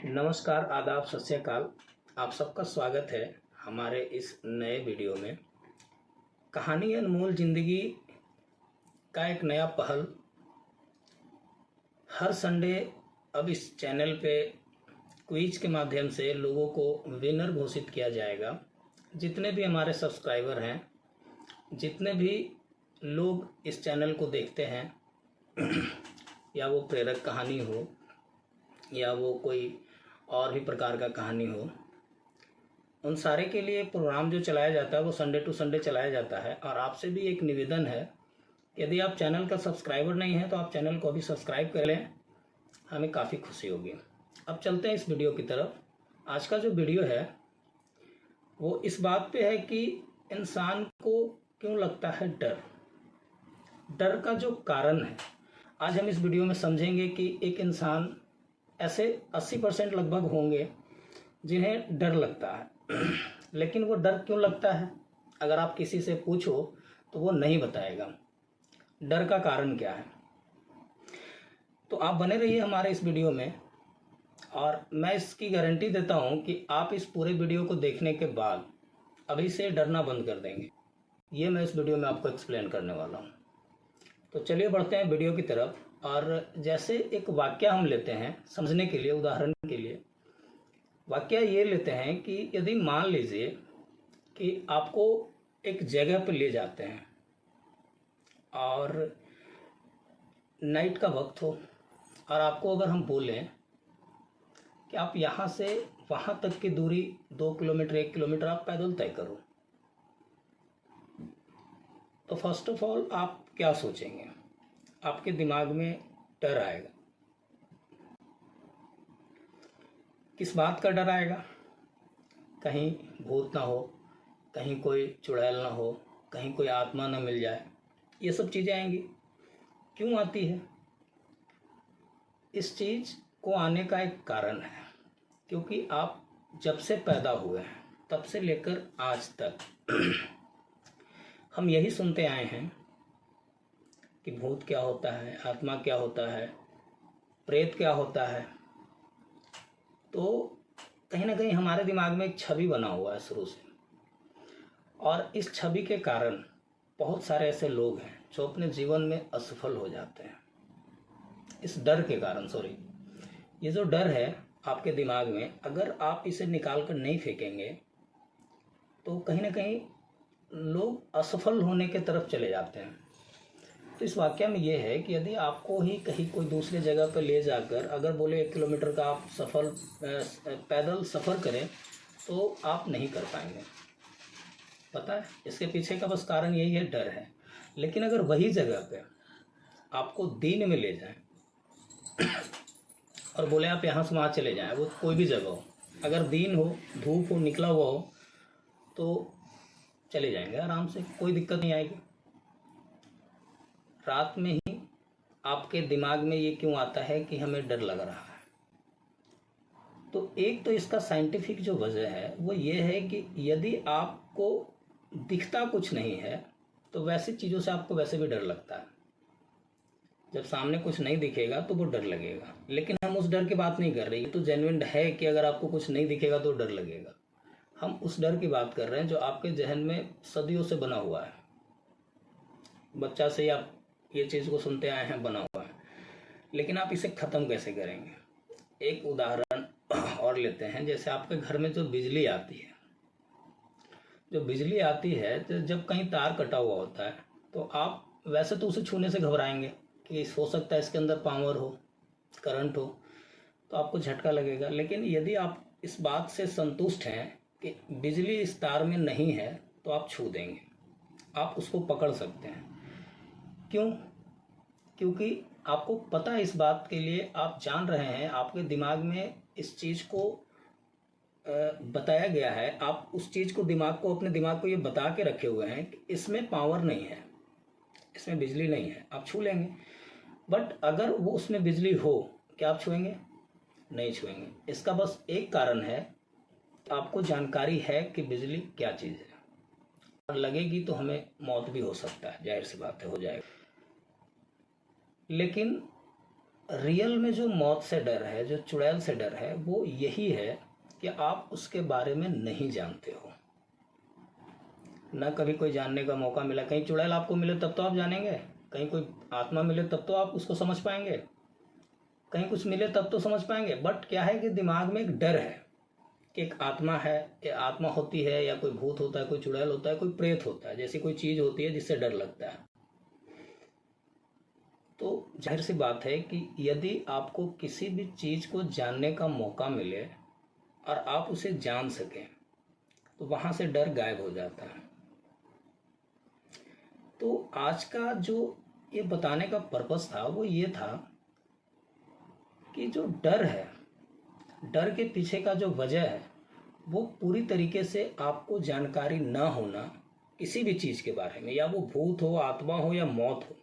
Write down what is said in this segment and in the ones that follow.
नमस्कार, आदाब, सत श्री अकाल। आप सबका स्वागत है हमारे इस नए वीडियो में। कहानी अनमोल ज़िंदगी का एक नया पहल हर संडे अब इस चैनल पे क्विज के माध्यम से लोगों को विनर घोषित किया जाएगा। जितने भी हमारे सब्सक्राइबर हैं, जितने भी लोग इस चैनल को देखते हैं या वो प्रेरक कहानी हो या वो कोई और भी प्रकार का कहानी हो, उन सारे के लिए प्रोग्राम जो चलाया जाता है वो संडे टू संडे चलाया जाता है। और आपसे भी एक निवेदन है, यदि आप चैनल का सब्सक्राइबर नहीं हैं तो आप चैनल को अभी सब्सक्राइब कर लें, हमें काफ़ी खुशी होगी। अब चलते हैं इस वीडियो की तरफ। आज का जो वीडियो है वो इस बात पे है कि इंसान को क्यों लगता है डर। डर का जो कारण है आज हम इस वीडियो में समझेंगे कि एक इंसान ऐसे 80% लगभग होंगे जिन्हें डर लगता है लेकिन वो डर क्यों लगता है अगर आप किसी से पूछो तो वो नहीं बताएगा डर का कारण क्या है। तो आप बने रहिए हमारे इस वीडियो में और मैं इसकी गारंटी देता हूँ कि आप इस पूरे वीडियो को देखने के बाद अभी से डरना बंद कर देंगे। ये मैं इस वीडियो में आपको एक्सप्लेन करने वाला हूँ। तो चलिए बढ़ते हैं वीडियो की तरफ। और जैसे एक वाक्य हम लेते हैं समझने के लिए, उदाहरण के लिए वाक्य ये लेते हैं कि यदि मान लीजिए कि आपको एक जगह पर ले जाते हैं और नाइट का वक्त हो और आपको अगर हम बोलें कि आप यहाँ से वहाँ तक की दूरी 2 किलोमीटर 1 किलोमीटर आप पैदल तय करो, तो फर्स्ट ऑफ ऑल आप क्या सोचेंगे? आपके दिमाग में डर आएगा। किस बात का डर आएगा? कहीं भूत ना हो, कहीं कोई चुड़ैल ना हो, कहीं कोई आत्मा ना मिल जाए, ये सब चीज़ें आएंगी। क्यों आती है? इस चीज़ को आने का एक कारण है, क्योंकि आप जब से पैदा हुए हैं तब से लेकर आज तक हम यही सुनते आए हैं कि भूत क्या होता है, आत्मा क्या होता है, प्रेत क्या होता है। तो कहीं ना कहीं हमारे दिमाग में एक छवि बना हुआ है शुरू से, और इस छवि के कारण बहुत सारे ऐसे लोग हैं जो अपने जीवन में असफल हो जाते हैं इस डर के कारण। ये जो डर है आपके दिमाग में, अगर आप इसे निकाल कर नहीं फेंकेंगे तो कहीं ना कहीं लोग असफल होने के तरफ चले जाते हैं। तो इस वाक्य में ये है कि यदि आपको ही कहीं कोई दूसरी जगह पर ले जाकर अगर बोले 1 किलोमीटर का आप पैदल सफ़र करें तो आप नहीं कर पाएंगे। पता है, इसके पीछे का बस कारण यही है, डर है। लेकिन अगर वही जगह पे आपको दिन में ले जाएं और बोले आप यहाँ से वहाँ चले जाएं, वो कोई भी जगह हो, अगर दिन हो, धूप हो, निकला हुआ हो, तो चले जाएंगे आराम से, कोई दिक्कत नहीं आएगी। रात में ही आपके दिमाग में ये क्यों आता है कि हमें डर लग रहा है? तो एक तो इसका साइंटिफिक जो वजह है वो ये है कि यदि आपको दिखता कुछ नहीं है तो वैसी चीज़ों से आपको वैसे भी डर लगता है। जब सामने कुछ नहीं दिखेगा तो वो डर लगेगा। लेकिन हम उस डर की बात नहीं कर रहे। ये तो जेन्युइन है कि अगर आपको कुछ नहीं दिखेगा तो डर लगेगा। हम उस डर की बात कर रहे हैं जो आपके जहन में सदियों से बना हुआ है। बच्चा से आप ये चीज़ को सुनते आए हैं, बना हुआ है। लेकिन आप इसे ख़त्म कैसे करेंगे? एक उदाहरण और लेते हैं। जैसे आपके घर में जो बिजली आती है, तो जब कहीं तार कटा हुआ होता है तो आप वैसे तो उसे छूने से घबराएंगे कि हो सकता है इसके अंदर पावर हो, करंट हो, तो आपको झटका लगेगा। लेकिन यदि आप इस बात से संतुष्ट हैं कि बिजली इस तार में नहीं है तो आप छू देंगे, आप उसको पकड़ सकते हैं। क्यों? क्योंकि आपको पता है, इस बात के लिए आप जान रहे हैं, आपके दिमाग में इस चीज़ को बताया गया है। आप उस चीज़ को अपने दिमाग को ये बता के रखे हुए हैं कि इसमें पावर नहीं है, इसमें बिजली नहीं है, आप छू लेंगे। बट अगर वो उसमें बिजली हो, क्या आप छुएंगे? नहीं छुएंगे। इसका बस एक कारण है, आपको जानकारी है कि बिजली क्या चीज़ है, और लगेगी तो हमें मौत भी हो सकता है, जाहिर सी बात है, हो जाएगा। लेकिन रियल में जो मौत से डर है, जो चुड़ैल से डर है, वो यही है कि आप उसके बारे में नहीं जानते हो, ना कभी कोई जानने का मौका मिला। कहीं चुड़ैल आपको मिले तब तो आप जानेंगे, कहीं कोई आत्मा मिले तब तो आप उसको समझ पाएंगे, कहीं कुछ मिले तब तो समझ पाएंगे। बट क्या है कि दिमाग में एक डर है कि एक आत्मा है, या आत्मा होती है, या कोई भूत होता है, कोई चुड़ैल होता है, कोई प्रेत होता है, जैसी कोई चीज़ होती है जिससे डर लगता है। तो जाहिर सी बात है कि यदि आपको किसी भी चीज़ को जानने का मौका मिले और आप उसे जान सकें तो वहाँ से डर गायब हो जाता है। तो आज का जो ये बताने का पर्पस था वो ये था कि जो डर है, डर के पीछे का जो वजह है, वो पूरी तरीके से आपको जानकारी ना होना किसी भी चीज़ के बारे में, या वो भूत हो, आत्मा हो या मौत हो,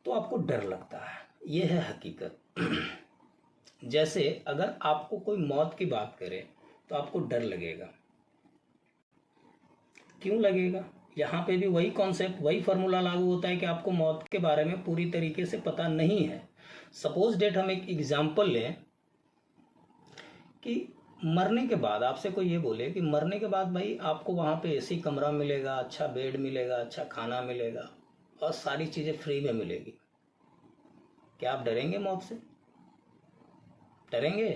तो आपको डर लगता है। ये है हकीकत। जैसे अगर आपको कोई मौत की बात करे तो आपको डर लगेगा। क्यों लगेगा? यहाँ पे भी वही कॉन्सेप्ट, वही फार्मूला लागू होता है कि आपको मौत के बारे में पूरी तरीके से पता नहीं है। सपोज डेट हम एक एग्जाम्पल लें कि मरने के बाद आपसे कोई ये बोले कि मरने के बाद भाई आपको वहाँ पे एसी कमरा मिलेगा, अच्छा बेड मिलेगा, अच्छा खाना मिलेगा और सारी चीज़ें फ्री में मिलेगी। क्या आप डरेंगे मौत से? डरेंगे?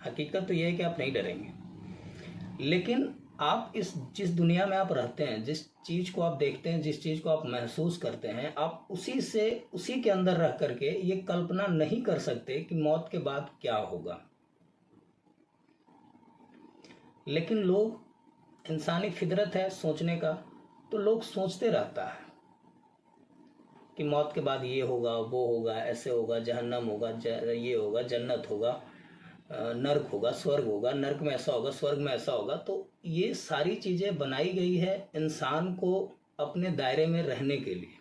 हकीकत तो ये है कि आप नहीं डरेंगे। लेकिन आप जिस दुनिया में आप रहते हैं, जिस चीज़ को आप देखते हैं, जिस चीज़ को आप महसूस करते हैं, आप उसी के अंदर रह करके ये कल्पना नहीं कर सकते कि मौत के बाद क्या होगा। लेकिन लोग, इंसानी फितरत है सोचने का, तो लोग सोचते रहता है कि मौत के बाद ये होगा, वो होगा, ऐसे होगा, जहन्नम होगा, ये होगा, जन्नत होगा, नर्क होगा, स्वर्ग होगा, नर्क में ऐसा होगा, स्वर्ग में ऐसा होगा। तो ये सारी चीज़ें बनाई गई है इंसान को अपने दायरे में रहने के लिए।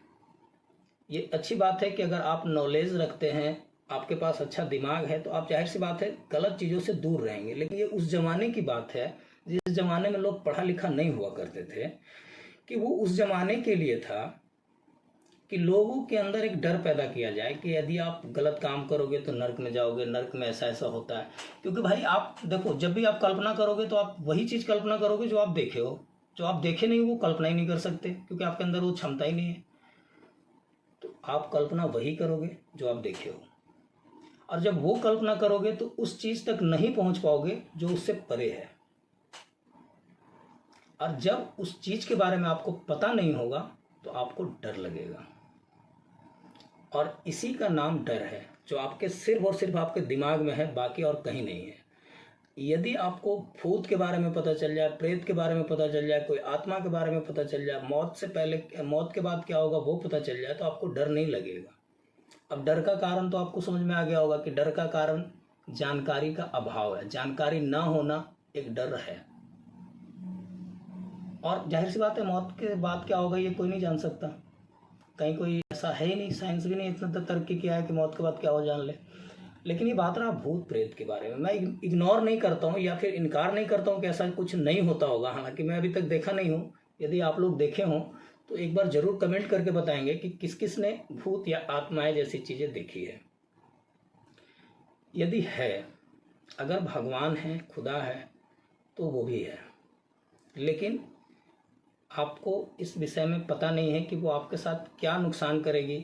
ये अच्छी बात है कि अगर आप नॉलेज रखते हैं, आपके पास अच्छा दिमाग है, तो आप जाहिर सी बात है गलत चीज़ों से दूर रहेंगे। लेकिन ये उस ज़माने की बात है जिस ज़माने में लोग पढ़ा लिखा नहीं हुआ करते थे, कि वो उस ज़माने के लिए था कि लोगों के अंदर एक डर पैदा किया जाए कि यदि आप गलत काम करोगे तो नर्क में जाओगे, नर्क में ऐसा ऐसा होता है। क्योंकि भाई आप देखो, जब भी आप कल्पना करोगे तो आप वही चीज़ कल्पना करोगे जो आप देखे हो। जो आप देखे नहीं वो कल्पना ही नहीं कर सकते, क्योंकि आपके अंदर वो क्षमता ही नहीं है। तो आप कल्पना वही करोगे जो आप देखे हो, और जब वो कल्पना करोगे तो उस चीज़ तक नहीं पहुंच पाओगे जो उससे परे है। और जब उस चीज़ के बारे में आपको पता नहीं होगा तो आपको डर लगेगा। और इसी का नाम डर है, जो आपके सिर्फ और सिर्फ आपके दिमाग में है, बाकी और कहीं नहीं है। यदि आपको भूत के बारे में पता चल जाए, प्रेत के बारे में पता चल जाए, कोई आत्मा के बारे में पता चल जाए, मौत से पहले, मौत के बाद क्या होगा वो पता चल जाए, तो आपको डर नहीं लगेगा। अब डर का कारण तो आपको समझ में आ गया होगा कि डर का कारण जानकारी का अभाव है। जानकारी ना होना एक डर है। और जाहिर सी बात है मौत के बाद क्या होगा ये कोई नहीं जान सकता। कहीं कोई ऐसा है ही नहीं, साइंस भी नहीं इतना तरक्की किया है कि मौत के बाद क्या हो जान ले। लेकिन ये बात रहा भूत प्रेत के बारे में, मैं इग्नोर नहीं करता हूँ या फिर इनकार नहीं करता हूँ कि ऐसा कुछ नहीं होता होगा। हालांकि मैं अभी तक देखा नहीं हूँ। यदि आप लोग देखे हों तो एक बार ज़रूर कमेंट करके बताएंगे कि किस किस ने भूत या आत्माएं जैसी चीज़ें देखी है। यदि है, अगर भगवान है, खुदा है, तो वो भी है। लेकिन आपको इस विषय में पता नहीं है कि वो आपके साथ क्या नुकसान करेगी,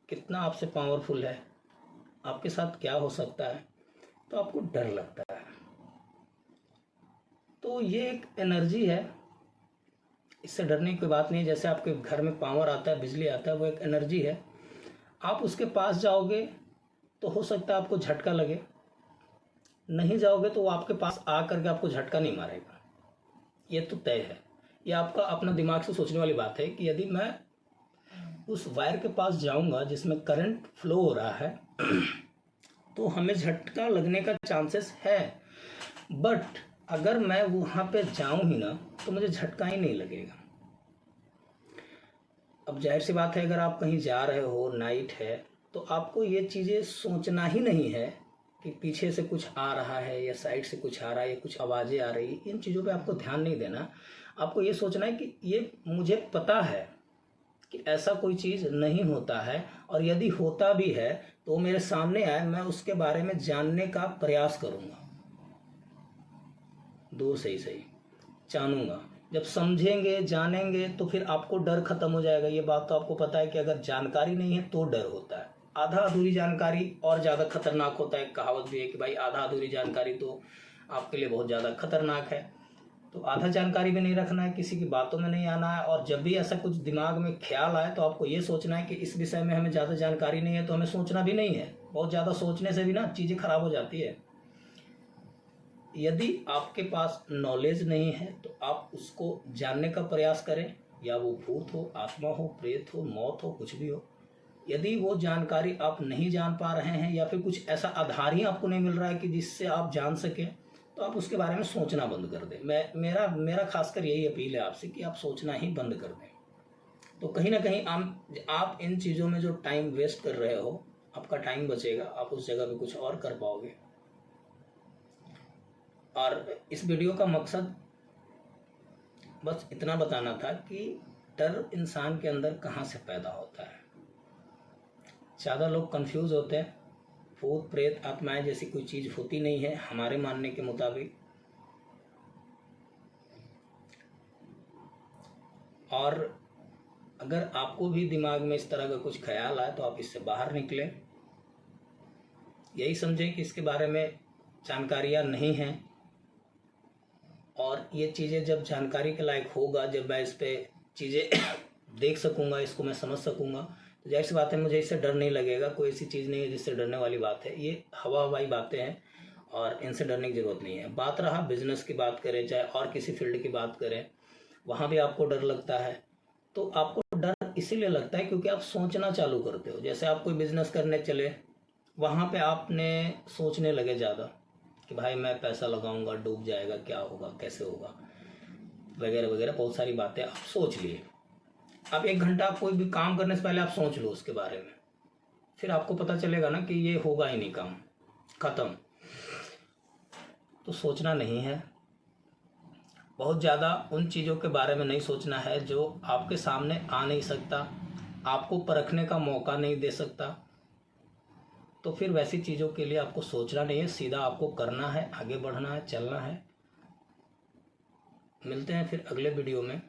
कितना आपसे पावरफुल है, आपके साथ क्या हो सकता है, तो आपको डर लगता है। तो ये एक एनर्जी है, इससे डरने की बात नहीं है। जैसे आपके घर में पावर आता है, बिजली आता है, वो एक एनर्जी है। आप उसके पास जाओगे तो हो सकता है आपको झटका लगे, नहीं जाओगे तो वो आपके पास आ करके आपको झटका नहीं मारेगा। ये तो तय है। ये आपका अपना दिमाग से सोचने वाली बात है कि यदि मैं उस वायर के पास जाऊंगा जिसमें करंट फ्लो हो रहा है तो हमें झटका लगने का चांसेस है। बट अगर मैं वहाँ पे जाऊं ही ना तो मुझे झटका ही नहीं लगेगा। अब जाहिर सी बात है, अगर आप कहीं जा रहे हो, नाइट है, तो आपको ये चीज़ें सोचना ही नहीं है कि पीछे से कुछ आ रहा है या साइड से कुछ आ रहा है या कुछ आवाज़ें आ रही, इन चीज़ों पे आपको ध्यान नहीं देना। आपको ये सोचना है कि ये मुझे पता है कि ऐसा कोई चीज़ नहीं होता है, और यदि होता भी है तो मेरे सामने आए, मैं उसके बारे में जानने का प्रयास करूँगा, दूर से ही सही जानूंगा। जब समझेंगे जानेंगे तो फिर आपको डर खत्म हो जाएगा। ये बात तो आपको पता है कि अगर जानकारी नहीं है तो डर होता है। आधा अधूरी जानकारी और ज़्यादा खतरनाक होता है। कहावत भी है कि भाई आधा अधूरी जानकारी तो आपके लिए बहुत ज़्यादा खतरनाक है। तो आधा जानकारी भी नहीं रखना है, किसी की बातों में नहीं आना है, और जब भी ऐसा कुछ दिमाग में ख्याल आए तो आपको ये सोचना है कि इस विषय में हमें ज़्यादा जानकारी नहीं है तो हमें सोचना भी नहीं है। बहुत ज़्यादा सोचने से भी ना चीज़ें खराब हो जाती है। यदि आपके पास नॉलेज नहीं है तो आप उसको जानने का प्रयास करें, या वो भूत हो, आत्मा हो, प्रेत हो, मौत हो, कुछ भी हो। यदि वो जानकारी आप नहीं जान पा रहे हैं या फिर कुछ ऐसा आधार ही आपको नहीं मिल रहा है कि जिससे आप जान सकें, तो आप उसके बारे में सोचना बंद कर दें। मेरा खासकर यही अपील है आपसे कि आप सोचना ही बंद कर दें। तो कहीं ना कहीं आप इन चीज़ों में जो टाइम वेस्ट कर रहे हो, आपका टाइम बचेगा, आप उस जगह पे कुछ और कर पाओगे। और इस वीडियो का मकसद बस इतना बताना था कि डर इंसान के अंदर कहाँ से पैदा होता है। ज़्यादा लोग कंफ्यूज होते हैं। भूत प्रेत आत्माएं जैसी कोई चीज़ होती नहीं है हमारे मानने के मुताबिक। और अगर आपको भी दिमाग में इस तरह का कुछ ख्याल आए तो आप इससे बाहर निकलें। यही समझें कि इसके बारे में जानकारियाँ नहीं हैं, और ये चीज़ें जब जानकारी के लायक होगा, जब मैं इस पर चीज़ें देख सकूँगा, इसको मैं समझ सकूँगा, तो जाहिर सी बात है मुझे इससे डर नहीं लगेगा। कोई ऐसी चीज़ नहीं है जिससे डरने वाली बात है। ये हवाई बातें हैं और इनसे डरने की ज़रूरत नहीं है। बात रहा बिजनेस की बात करें, चाहे और किसी फील्ड की बात करें, वहाँ भी आपको डर लगता है। तो आपको डर इसीलिए लगता है क्योंकि आप सोचना चालू करते हो। जैसे आप कोई बिज़नेस करने चले, वहाँ पे आपने सोचने लगे ज़्यादा कि भाई मैं पैसा लगाऊंगा, डूब जाएगा, क्या होगा, कैसे होगा, वगैरह वगैरह, बहुत सारी बातें आप सोच लिए। आप 1 घंटा कोई भी काम करने से पहले आप सोच लो उसके बारे में, फिर आपको पता चलेगा ना कि ये होगा ही नहीं, काम खत्म। तो सोचना नहीं है, बहुत ज़्यादा उन चीज़ों के बारे में नहीं सोचना है जो आपके सामने आ नहीं सकता, आपको परखने का मौका नहीं दे सकता। तो फिर वैसी चीज़ों के लिए आपको सोचना नहीं है, सीधा आपको करना है, आगे बढ़ना है, चलना है। मिलते हैं फिर अगले वीडियो में।